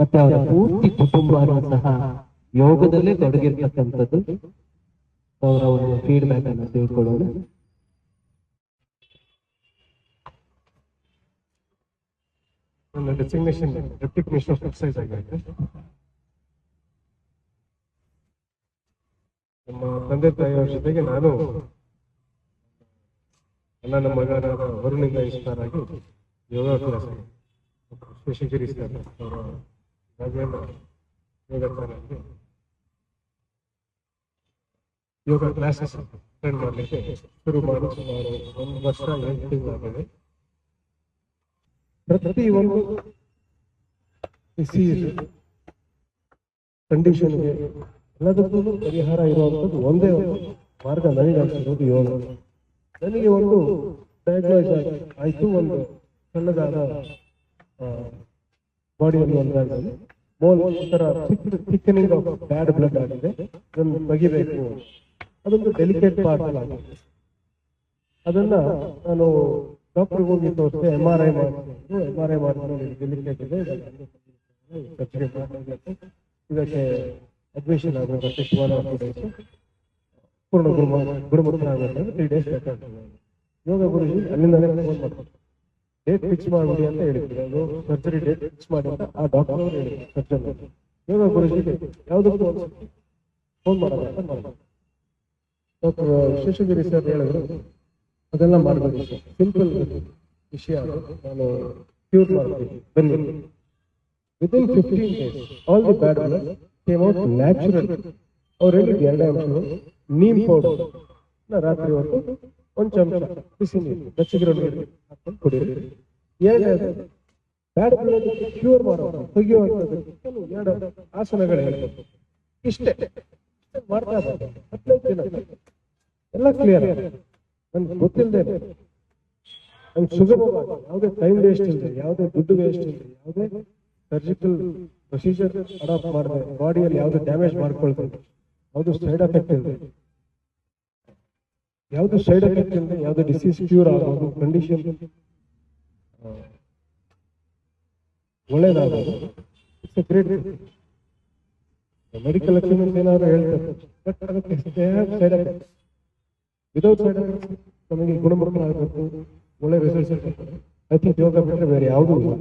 ಮತ್ತೆ ಅವರ ಪೂರ್ತಿ ಕುಟುಂಬನೂ ಸಹ ಯೋಗದಲ್ಲೇ ತೊಡಗಿರ್ತಕ್ಕಂಥದ್ದು. ಅವರ ಒಂದು ಫೀಡ್ಬ್ಯಾಕ್ ಅನ್ನು ತಿಳ್ಕೊಳ್ಳೋಣ. ನನ್ನ designation deputy commissioner of excise ಆಗೈತೆ. ನಮ್ಮ ತಂದೆ ತಾಯಿಯವರ ಜೊತೆಗೆ ನಾನು ನನ್ನ ಮಗನಾದ ವರುಣಿಂದ ಇನ್ಸ್ಪೈರ್ ಆಗಿ ಯೋಗ ಕ್ಲಾಸ್ ಶೇಷಗಿರಿ ಸರ್ ಅವರ ಯೋಗ ಚಾನಲ್ಗೆ ಯೋಗ ಕ್ಲಾಸಸ್ ಅಟೆಂಡ್ ಮಾಡಲಿಕ್ಕೆ ಶುರು ಮಾಡಿ ಸುಮಾರು 1 ವರ್ಷ 8 ತಿಂಗಳಾಗಿದೆ. ಪ್ರತಿ ಒಂದು ಡಿಸೀಸ್ ಕಂಡೀಷನ್ಗೆ ಎಲ್ಲದಕ್ಕೂ ಪರಿಹಾರ ಇರುವಂಥದ್ದು ಒಂದೇ ಒಂದು ಮಾರ್ಗ ನನಗಾಗ್ತಿರೋದು ಯೋಗ. ನನಗೆ ಒಂದು ಡಯಾಗ್ನೋಸ್ ಆಯಿತು, ಒಂದು ಸಣ್ಣದಾದ ಬಾಡಿಯಲ್ಲಿ ಒಂದಾಗಿದೆ, ಒಂಥರ ಥಿಕ್ಕನಿಂಗ್ ಆಫ್ ಬ್ಯಾಡ್ ಬ್ಲಡ್ ಆಗಿದೆ, ಅದನ್ನು ತೆಗಿಬೇಕು. ಅದೊಂದು ಡೆಲಿಕೇಟ್ ಪಾರ್ಟ್ ಆಗಿದೆ. ಅದನ್ನ ನಾನು ಡಾಕ್ಟರ್ಗೆ ಹೋಗಿ ತೋರಿಸಿದೆ, MRI ಮಾಡಿದ್ರು. MRI ಮಾಡಿದ್ರೆ ಡೆಲಿಕೇಟ್ ಇದೆ, ಇದಕ್ಕೆ ಅಡ್ಮಿಷನ್ ಆಗಬೇಕು. ಪೂರ್ಣ ಗುಣಮುಖ ಆಗಬೇಕಂದ್ರೆ 3 days ಬೇಕಾಗ್ತದೆ. ಯೋಗ ಗುರುಜಿ ಅಲ್ಲಿಂದಲೇ ಫೋನ್ ಮಾಡ್ತಾರೆ, ಡೇಟ್ ಫಿಕ್ಸ್ ಮಾಡಿಬಿಡಿ ಅಂತ ಹೇಳಿದ್ರು. ಅದು ಸರ್ಜರಿ ಡೇಟ್ ಫಿಕ್ಸ್ ಮಾಡಿ ಅಂತ ಆ ಡಾಕ್ಟರ್ ಅವರು ಹೇಳಿದ್ರು, ಸರ್ಜನ್. ಯೋಗ ಗುರುಜಿಗೆ ಯಾವುದಕ್ಕೂ ಫೋನ್ ಮಾಡೋಣ ಅಂತ ಮಾಡಿದ್ರು. ಡಾಕ್ಟರ್ ಶೇಷಗಿರಿ ಸರ್ ಹೇಳಿದ್ರು, ಅದೆಲ್ಲ ಮಾಡಬೇಕು ಸರ್, ಸಿಂಪಲ್ ವಿಷಯ, ನಾನು ಕ್ಯೂರ್ ಮಾಡ್ತೀನಿ ಬನ್ನಿ. Within 15 days all the bad blood came out natural. ಅವ್ರು ಹೇಳಿದ್ದು 2 ಅಂಶಗಳು. ನೀಮ್ ಪೌಡರ್ ರಾತ್ರಿ ಹೊತ್ತು 1 ಚಮಚ ಬಿಸಿ ನೀರು, ಬೆಚ್ಚಗಿರೋ ನೀರು ಹಾಕೊಂಡು ಕುಡಿಯಿರಿ. 2 ಬ್ಯಾಡ್ ಬ್ಲಡ್ ಕ್ಯೂರ್ ಮಾಡೋದು, ತೆಗೆಯುವಂಥದ್ದು 2 ಆಸನಗಳು ಹೇಳ್ಬೇಕು. ಇಷ್ಟೇ ಮಾಡ್ತಾ ಇದ್ದಾರೆ 15 ದಿನ, ಎಲ್ಲ ಕ್ಲಿಯರ್. ನನ್ಗೆ ಗೊತ್ತಿಲ್ಲದೆ, ನನ್ಗೆ ಸುಗಮವಾಗಿ, ಯಾವುದೇ ಟೈಮ್ ವೇಸ್ಟ್ ಇಲ್ಲದೆ, ಯಾವುದೇ ದುಡ್ಡು ವೇಸ್ಟ್ ಇಲ್ಲದೆ, ಯಾವುದೇ ಸರ್ಜಿಕಲ್ ಪ್ರೊಸೀಜರ್ ಅಡಾಪ್ಟ್ ಮಾಡಿದೆ, ಬಾಡಿಯಲ್ಲಿ ಯಾವುದೇ ಡ್ಯಾಮೇಜ್ ಮಾಡ್ಕೊಳ್ತದೆ, ಯಾವುದು ಸೈಡ್ ಎಫೆಕ್ಟ್ ಇಲ್ಲದೆ, ಯಾವುದು ಸೈಡ್ ಎಫೆಕ್ಟ್ ಇಲ್ಲದೆ, ಯಾವುದೇ ಡಿಸೀಸ್ ಕ್ಯೂರ್ ಆಗೋದು, ಕಂಡೀಷನ್ ಒಳ್ಳೇದಾಗೋದು. It's a great medical achievement ಏನಾದ್ರು ಹೇಳ್ತಾರೆ, ಬಟ್ ಅದಕ್ಕೆ side effect. Without side effect ನಮಗೆ ಗುಣಮುಖ ಆಗಬೇಕು, ಒಳ್ಳೆ ರಿಸಲ್ಟ್ಸ್ ಇರ್ತದೆ. ಐ ಥಿಂಕ್ ಯೋಗ ಬಿಟ್ಟರೆ ಬೇರೆ ಯಾವುದೂ ಇಲ್ಲ.